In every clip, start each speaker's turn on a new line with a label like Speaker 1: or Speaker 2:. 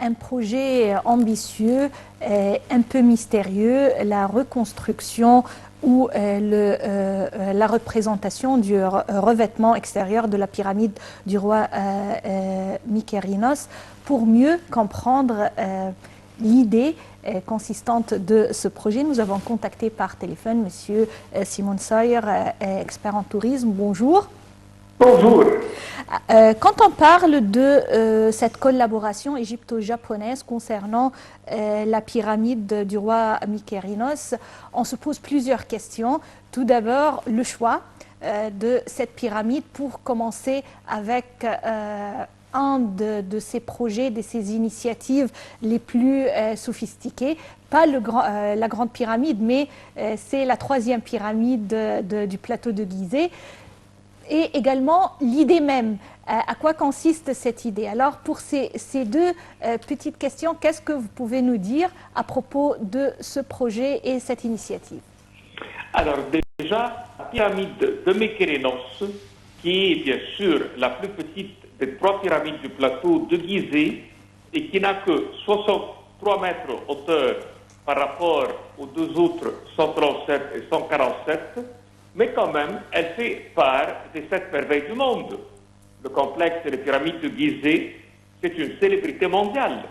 Speaker 1: Un projet ambitieux, un peu mystérieux, la reconstruction ou la représentation du revêtement extérieur de la pyramide du roi Mykérinos, pour mieux comprendre l'idée consistante de ce projet. Nous avons contacté par téléphone M. Simon Sawyer, expert en tourisme. Bonjour.
Speaker 2: Bonjour.
Speaker 1: Quand on parle de cette collaboration égypto-japonaise concernant la pyramide du roi Mykérinos, on se pose plusieurs questions. Tout d'abord, le choix de cette pyramide pour commencer avec un de ces projets, de ces initiatives les plus sophistiquées. Pas la grande pyramide, mais c'est la troisième pyramide du plateau de Gizeh. Et également l'idée même, à quoi consiste cette idée. Alors pour ces deux petites questions, qu'est-ce que vous pouvez nous dire à propos de ce projet et cette initiative?
Speaker 2: Alors déjà, la pyramide de Mykérinos, qui est bien sûr la plus petite des trois pyramides du plateau de Gizeh et qui n'a que 63 mètres hauteur par rapport aux deux autres, 137 et 147, mais quand même, elle fait part des 7 merveilles du monde. Le complexe des pyramides de Gizeh, c'est une célébrité mondiale.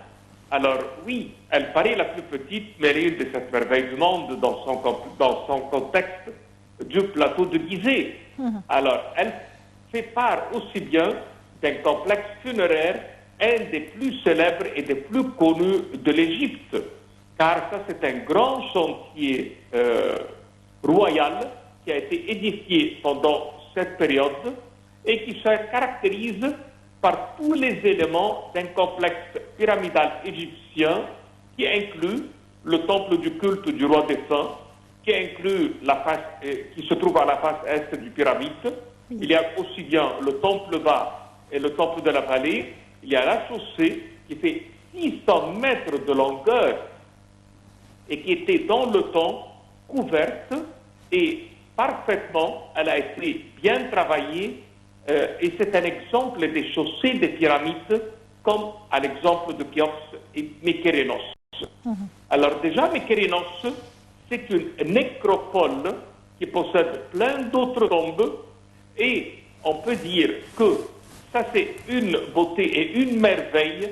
Speaker 2: Alors oui, elle paraît la plus petite, mais elle est une des 7 merveilles du monde dans son contexte du plateau de Gizeh. Alors, elle fait part aussi bien d'un complexe funéraire, un des plus célèbres et des plus connus de l'Égypte, car ça c'est un grand chantier royal qui a été édifié pendant cette période et qui se caractérise par tous les éléments d'un complexe pyramidal égyptien qui inclut le temple du culte du roi défunt, qui inclut qui se trouve à la face est du pyramide. Il y a aussi bien le temple bas et le temple de la vallée. Il y a la chaussée qui fait 600 mètres de longueur et qui était dans le temps couverte et parfaitement, elle a été bien travaillée et c'est un exemple des chaussées des pyramides comme à l'exemple de Khéops et Mykérinos. Alors déjà, Mykérinos, c'est une nécropole qui possède plein d'autres tombes et on peut dire que ça c'est une beauté et une merveille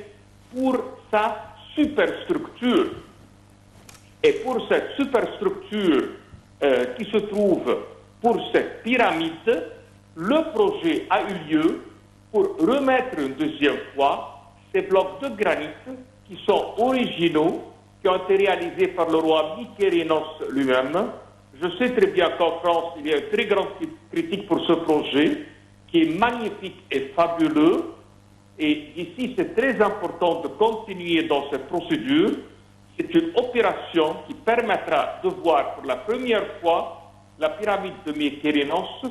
Speaker 2: pour sa superstructure. Et pour cette superstructure qui se trouve pour cette pyramide, le projet a eu lieu pour remettre une deuxième fois ces blocs de granit qui sont originaux, qui ont été réalisés par le roi Mykérinos lui-même. Je sais très bien qu'en France, il y a une très grande critique pour ce projet, qui est magnifique et fabuleux. Et ici, c'est très important de continuer dans cette procédure. C'est une opération qui permettra de voir pour la première fois la pyramide de Mykérinos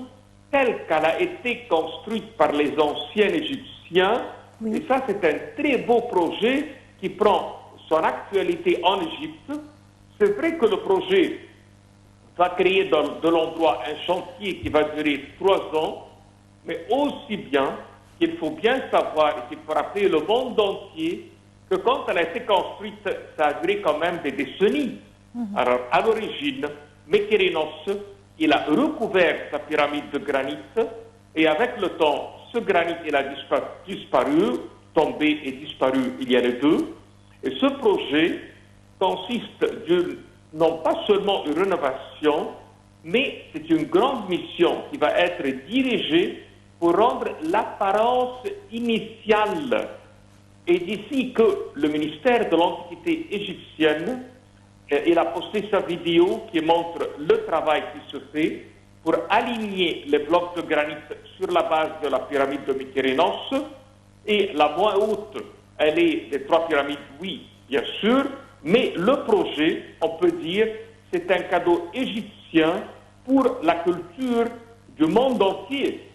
Speaker 2: telle qu'elle a été construite par les anciens Égyptiens. Oui. Et ça, c'est un très beau projet qui prend son actualité en Égypte. C'est vrai que le projet va créer de l'endroit un chantier qui va durer 3 ans, mais aussi bien qu'il faut bien savoir et qu'il faut rappeler le monde entier que quand elle a été construite, ça a duré quand même des décennies. Alors, à l'origine, Mykérinos, il a recouvert sa pyramide de granit et avec le temps, ce granit, il a disparu, tombé et disparu, il y a les deux. Et ce projet consiste non pas seulement une rénovation, mais c'est une grande mission qui va être dirigée pour rendre l'apparence initiale. Et d'ici que le ministère de l'Antiquité égyptienne, il a posté sa vidéo qui montre le travail qui se fait pour aligner les blocs de granit sur la base de la pyramide de Mykérinos. Et la moins haute, elle est des 3 pyramides, oui, bien sûr, mais le projet, on peut dire, c'est un cadeau égyptien pour la culture du monde entier.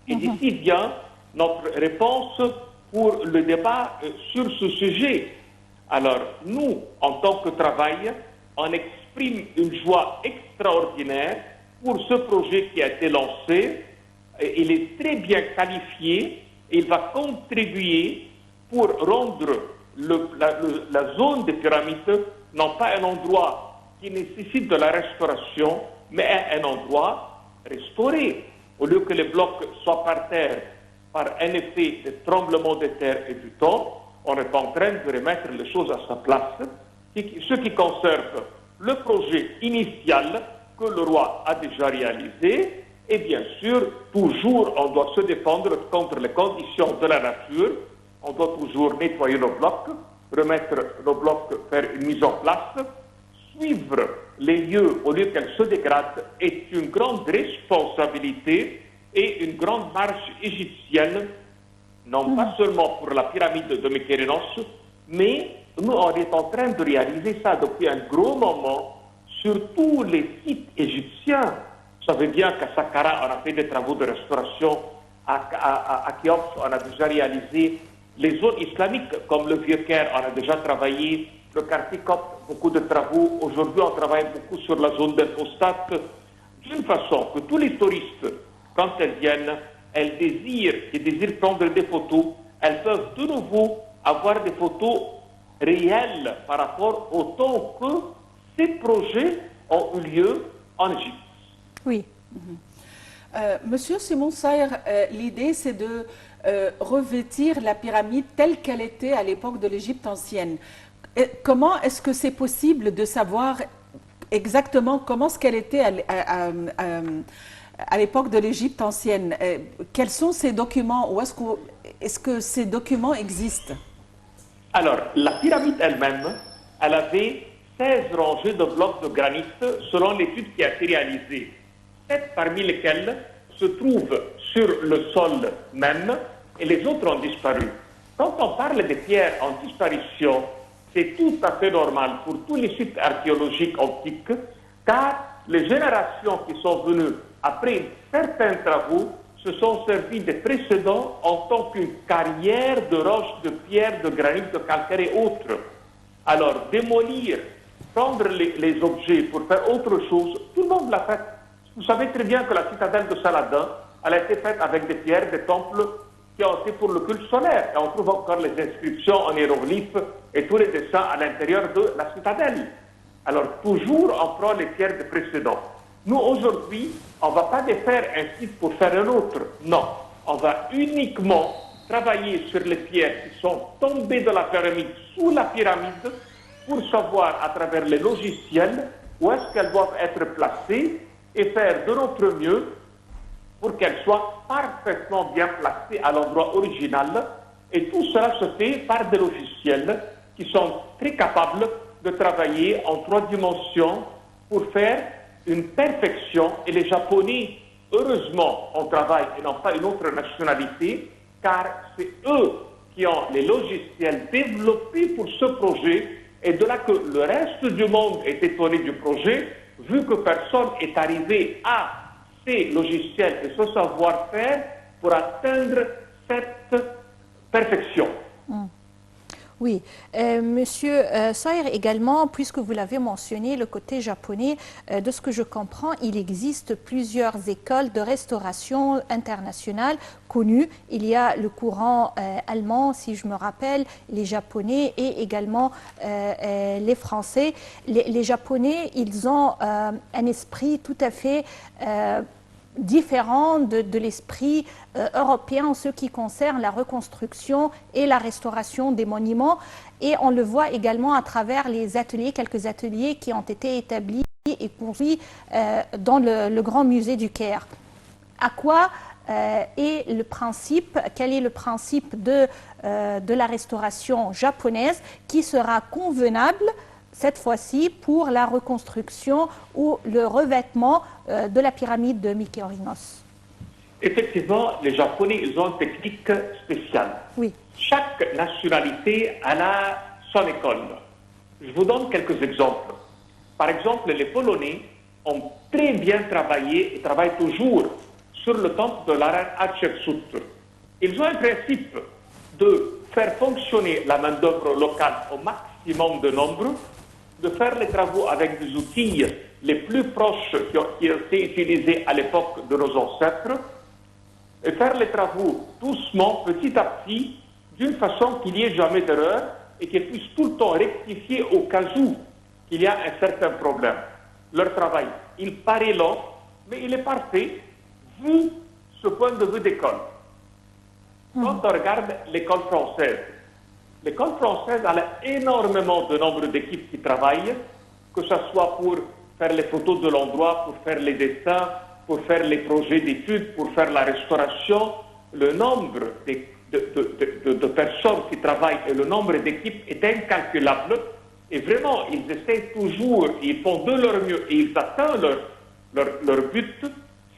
Speaker 2: Et d'ici vient notre réponse pour le débat sur ce sujet. Alors, nous, en tant que travail, on exprime une joie extraordinaire pour ce projet qui a été lancé. Il est très bien qualifié. Il va contribuer pour rendre la zone des pyramides non pas un endroit qui nécessite de la restauration, mais un endroit restauré. Au lieu que les blocs soient par terre par un effet de tremblement de terre et du temps, on est en train de remettre les choses à sa place, ce qui conserve le projet initial que le roi a déjà réalisé. Et bien sûr, toujours, on doit se défendre contre les conditions de la nature. On doit toujours nettoyer nos blocs, remettre nos blocs, faire une mise en place. Suivre les lieux au lieu qu'elles se dégradent est une grande responsabilité et une grande marche égyptienne, non pas seulement pour la pyramide de Mykérinos, mais nous, on est en train de réaliser ça depuis un gros moment sur tous les sites égyptiens. Vous savez bien qu'à Saqqara, on a fait des travaux de restauration. À Khéops, on a déjà réalisé les zones islamiques, comme le Vieux-Caire, on a déjà travaillé. Le quartier copte, beaucoup de travaux. Aujourd'hui, on travaille beaucoup sur la zone d'Infostat. D'une façon que tous les touristes, quand elles viennent, elles désirent prendre des photos. Elles peuvent de nouveau avoir des photos réelles par rapport au temps que ces projets ont eu lieu en Égypte.
Speaker 1: Oui.
Speaker 3: Monsieur Simon Saïr, l'idée c'est de revêtir la pyramide telle qu'elle était à l'époque de l'Égypte ancienne. Comment est-ce que c'est possible de savoir exactement comment ce qu'elle était à l'époque de l'Égypte ancienne? Quels sont ces documents? Ou est-ce que ces documents existent?
Speaker 2: Alors, la pyramide elle-même, elle avait 16 rangées de blocs de granit selon l'étude qui a été réalisée. 7 parmi lesquels se trouvent sur le sol même et les autres ont disparu. Quand on parle des pierres en disparition, c'est tout à fait normal pour tous les sites archéologiques antiques, car les générations qui sont venues après certains travaux se sont servis des précédents en tant qu'une carrière de roches, de pierres, de granit, de calcaire et autres. Alors, démolir, prendre les objets pour faire autre chose, tout le monde l'a fait. Vous savez très bien que la citadelle de Saladin, elle a été faite avec des pierres, des temples qui ont été pour le culte solaire. Et on trouve encore les inscriptions en hiéroglyphes et tous les dessins à l'intérieur de la citadelle. Alors, toujours, on prend les pierres des précédents. Nous, aujourd'hui, on ne va pas défaire un site pour faire un autre. Non. On va uniquement travailler sur les pierres qui sont tombées de la pyramide, sous la pyramide, pour savoir à travers les logiciels où est-ce qu'elles doivent être placées et faire de notre mieux pour qu'elles soient parfaitement bien placées à l'endroit original. Et tout cela se fait par des logiciels qui sont très capables de travailler en 3 dimensions pour faire une perfection. Et les Japonais, heureusement, on travaille et non pas une autre nationalité, car c'est eux qui ont les logiciels développés pour ce projet. Et de là que le reste du monde est étonné du projet, vu que personne n'est arrivé à ces logiciels et ce savoir-faire pour atteindre cette perfection.
Speaker 1: Oui, Monsieur Saïr, également, puisque vous l'avez mentionné, le côté japonais, de ce que je comprends, il existe plusieurs écoles de restauration internationales connues. Il y a le courant allemand, si je me rappelle, les japonais et également les français. Les japonais, ils ont un esprit tout à fait différent de l'esprit européen en ce qui concerne la reconstruction et la restauration des monuments. Et on le voit également à travers les ateliers, quelques ateliers qui ont été établis et construits dans le Grand Musée du Caire. À quoi est le principe, quel est le principe de la restauration japonaise qui sera convenable cette fois-ci pour la reconstruction ou le revêtement de la pyramide de Mykérinos?
Speaker 2: Effectivement, les Japonais, ils ont une technique spéciale.
Speaker 1: Oui.
Speaker 2: Chaque nationalité a son école. Je vous donne quelques exemples. Par exemple, les Polonais ont très bien travaillé et travaillent toujours sur le temple de la reine Hatshepsut. Ils ont un principe de faire fonctionner la main-d'œuvre locale au maximum maximum de nombre, de faire les travaux avec des outils les plus proches qui ont été utilisés à l'époque de nos ancêtres, et faire les travaux doucement, petit à petit, d'une façon qu'il n'y ait jamais d'erreur et qu'ils puissent tout le temps rectifier au cas où qu'il y a un certain problème. Leur travail, il paraît lent, mais il est parfait vu ce point de vue d'école. Quand on regarde l'école française elle a énormément de nombre d'équipes qui travaillent, que ce soit pour faire les photos de l'endroit, pour faire les dessins, pour faire les projets d'études, pour faire la restauration. Le nombre de personnes qui travaillent et le nombre d'équipes est incalculable. Et vraiment, ils essaient toujours, ils font de leur mieux et ils atteignent leur but,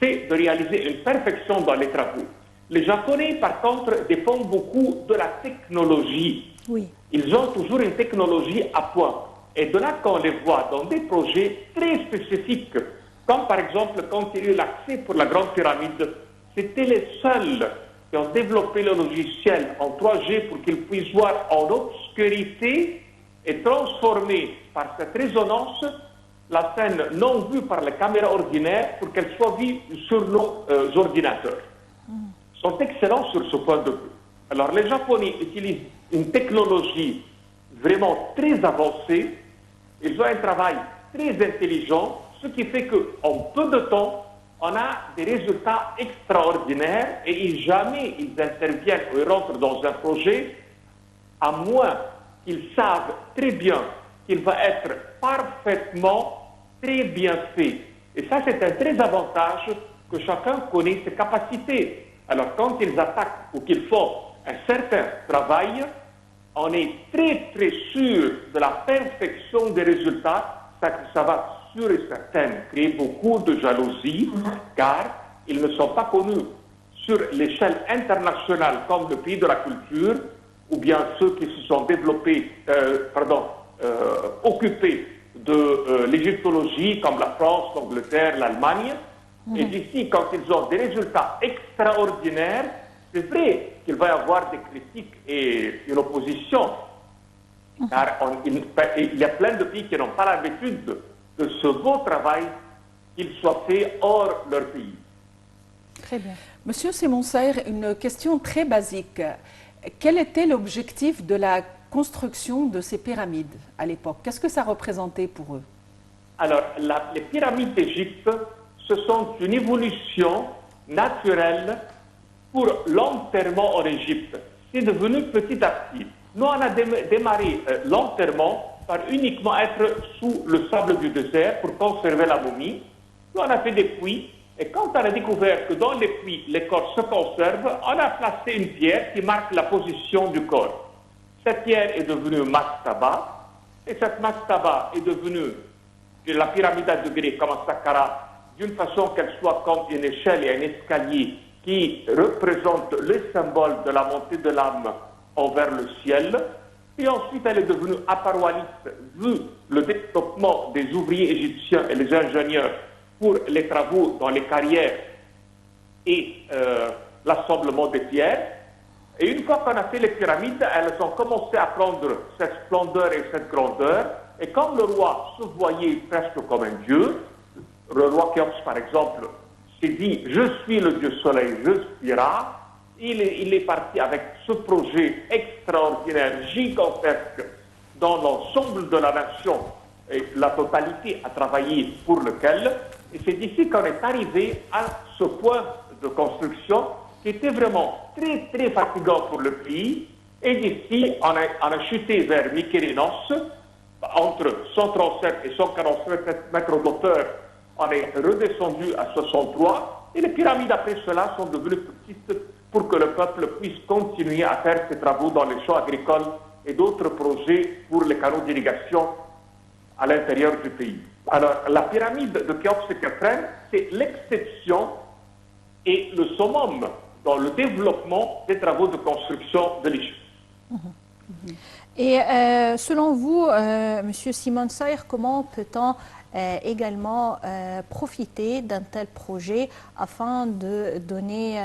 Speaker 2: c'est de réaliser une perfection dans les travaux. Les Japonais, par contre, dépendent beaucoup de la technologie.
Speaker 1: Oui.
Speaker 2: Ils ont toujours une technologie à point. Et de là qu'on les voit dans des projets très spécifiques, comme par exemple quand il y a eu l'accès pour la Grande Pyramide, c'était les seuls qui ont développé le logiciel en 3G pour qu'ils puissent voir en obscurité et transformer par cette résonance la scène non vue par les caméras ordinaires pour qu'elle soit vue sur nos ordinateurs. Ils sont excellents sur ce point de vue. Alors les Japonais utilisent une technologie vraiment très avancée, ils ont un travail très intelligent, ce qui fait qu'en peu de temps, on a des résultats extraordinaires et jamais ils interviennent ou ils rentrent dans un projet à moins qu'ils savent très bien qu'il va être parfaitement très bien fait. Et ça, c'est un très avantage que chacun connaît ses capacités. Alors, quand ils attaquent ou qu'ils font un certain travail, on est très, très sûr de la perfection des résultats, ça va sûr et certain créer beaucoup de jalousie, car ils ne sont pas connus sur l'échelle internationale comme le pays de la culture, ou bien ceux qui se sont développés, occupés de l'égyptologie, comme la France, l'Angleterre, l'Allemagne. Et d'ici, quand ils ont des résultats extraordinaires, c'est vrai qu'il va y avoir des critiques et une opposition. Car il y a plein de pays qui n'ont pas l'habitude de ce beau travail, qu'il soit fait hors leur pays.
Speaker 1: Très bien.
Speaker 3: Monsieur Simon Saïr, une question très basique. Quel était l'objectif de la construction de ces pyramides à l'époque? Qu'est-ce que ça représentait pour eux?
Speaker 2: Alors, les pyramides d'Égypte, ce sont une évolution naturelle pour l'enterrement en Égypte. C'est devenu petit à petit. Nous, on a démarré l'enterrement par uniquement être sous le sable du désert pour conserver la momie. Nous, on a fait des puits. Et quand on a découvert que dans les puits, les corps se conservent, on a placé une pierre qui marque la position du corps. Cette pierre est devenue mastaba. Et cette mastaba est devenue la pyramide à degrés comme un Saqqara, d'une façon qu'elle soit comme une échelle et un escalier qui représente le symbole de la montée de l'âme envers le ciel. Et ensuite, elle est devenue aparoaliste, vu le développement des ouvriers égyptiens et les ingénieurs pour les travaux dans les carrières et l'assemblement des pierres. Et une fois qu'on a fait les pyramides, elles ont commencé à prendre cette splendeur et cette grandeur. Et comme le roi se voyait presque comme un dieu, le roi Khéops, par exemple, s'est dit « Je suis le dieu soleil, je suis Ra ». Il est parti avec ce projet extraordinaire, gigantesque, dans l'ensemble de la nation et la totalité a travaillé pour lequel. Et c'est d'ici qu'on est arrivé à ce point de construction qui était vraiment très, très fatigant pour le pays. Et d'ici, on a chuté vers Mykérinos, entre 137 et 147 mètres d'auteur. On est redescendu à 63 et les pyramides après cela sont devenues petites pour que le peuple puisse continuer à faire ses travaux dans les champs agricoles et d'autres projets pour les canaux d'irrigation à l'intérieur du pays. Alors, la pyramide de Khéops et Khéphren, c'est l'exception et le summum dans le développement des travaux de construction de l'Égypte.
Speaker 1: Et selon vous, Monsieur Simon Saïr, comment peut-on également profiter d'un tel projet afin de donner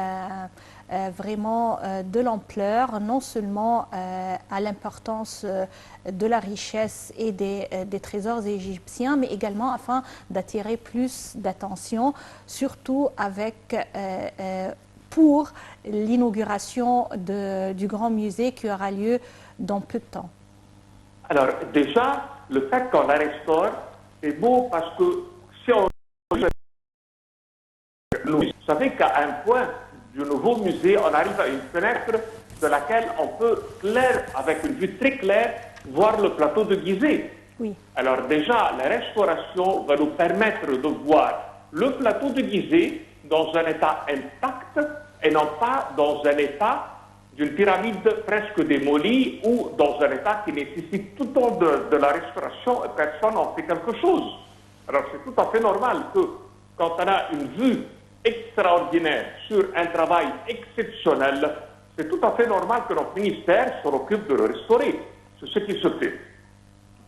Speaker 1: vraiment de l'ampleur, non seulement à l'importance de la richesse et des trésors égyptiens, mais également afin d'attirer plus d'attention, surtout pour l'inauguration du grand musée qui aura lieu dans peu de temps.
Speaker 2: Alors déjà, le fait qu'on la restaure, c'est beau parce que si on... Vous savez qu'à un point du nouveau musée, on arrive à une fenêtre de laquelle on peut, avec une vue très claire, voir le plateau de Gizeh.
Speaker 1: Oui.
Speaker 2: Alors déjà, la restauration va nous permettre de voir le plateau de Gizeh dans un état intact et non pas dans un état d'une pyramide presque démolie ou dans un état qui nécessite tout le temps de la restauration et personne n'en fait quelque chose. Alors c'est tout à fait normal que quand on a une vue extraordinaire sur un travail exceptionnel, c'est tout à fait normal que notre ministère s'en occupe de le restaurer. C'est ce qui se fait.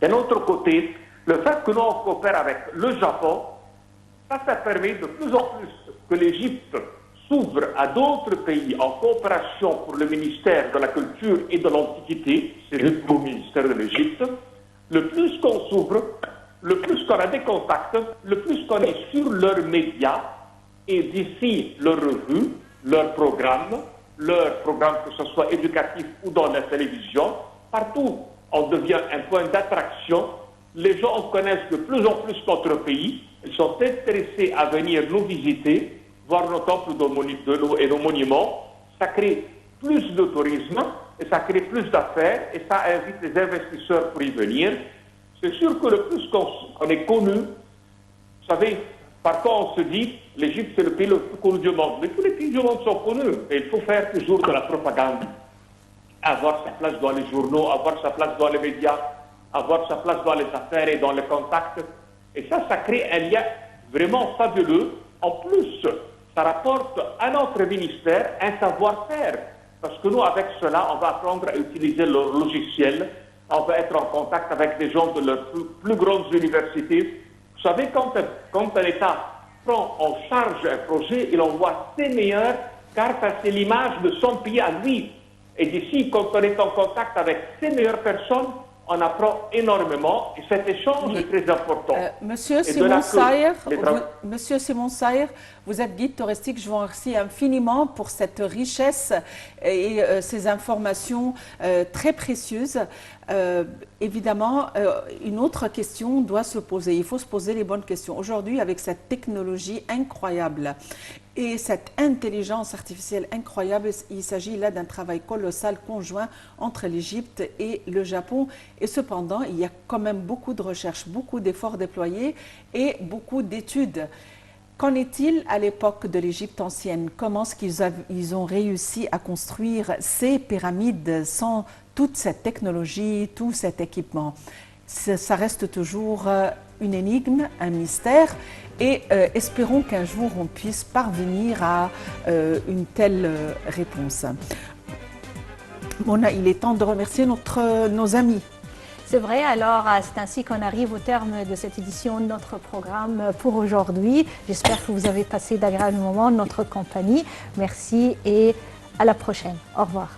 Speaker 2: D'un autre côté, le fait que nous on coopère avec le Japon, ça permet de plus en plus que l'Égypte s'ouvre à d'autres pays en coopération pour le ministère de la Culture et de l'Antiquité, c'est le beau ministère de l'Égypte. Le plus qu'on s'ouvre, le plus qu'on a des contacts, le plus qu'on est sur leurs médias et d'ici leurs revues, leurs programmes que ce soit éducatifs ou dans la télévision, partout on devient un point d'attraction. Les gens connaissent de plus en plus notre pays, ils sont intéressés à venir nous visiter, voir nos temples et nos monuments. Ça crée plus de tourisme et ça crée plus d'affaires et ça invite les investisseurs pour y venir. C'est sûr que le plus qu'on est connu, vous savez, parfois on se dit l'Égypte c'est le pays le plus connu du monde, mais tous les pays du monde sont connus et il faut faire toujours de la propagande, avoir sa place dans les journaux, avoir sa place dans les médias, avoir sa place dans les affaires et dans les contacts. Et ça crée un lien vraiment fabuleux. En plus, ça rapporte à notre ministère un savoir-faire. Parce que nous, avec cela, on va apprendre à utiliser leur logiciel. On va être en contact avec des gens de leurs plus grandes universités. Vous savez, quand un État prend en charge un projet, il envoie ses meilleurs, car ça c'est l'image de son pays à lui. Et d'ici, quand on est en contact avec ces meilleures personnes, on apprend énormément et cet échange est très important.
Speaker 3: Monsieur Simon Saïr, vous êtes guide touristique. Je vous remercie infiniment pour cette richesse et ces informations très précieuses. Évidemment, une autre question doit se poser. Il faut se poser les bonnes questions. Aujourd'hui, avec cette technologie incroyable et cette intelligence artificielle incroyable, il s'agit là d'un travail colossal conjoint entre l'Égypte et le Japon. Et cependant, il y a quand même beaucoup de recherches, beaucoup d'efforts déployés et beaucoup d'études. Qu'en est-il à l'époque de l'Égypte ancienne? Comment est-ce qu'ils ont réussi à construire ces pyramides sans toute cette technologie, tout cet équipement? Ça reste toujours une énigme, un mystère. Et espérons qu'un jour on puisse parvenir à une telle réponse. Mona, il est temps de remercier nos amis.
Speaker 1: C'est vrai, alors c'est ainsi qu'on arrive au terme de cette édition de notre programme pour aujourd'hui. J'espère que vous avez passé d'agréables moments en notre compagnie. Merci et à la prochaine. Au revoir.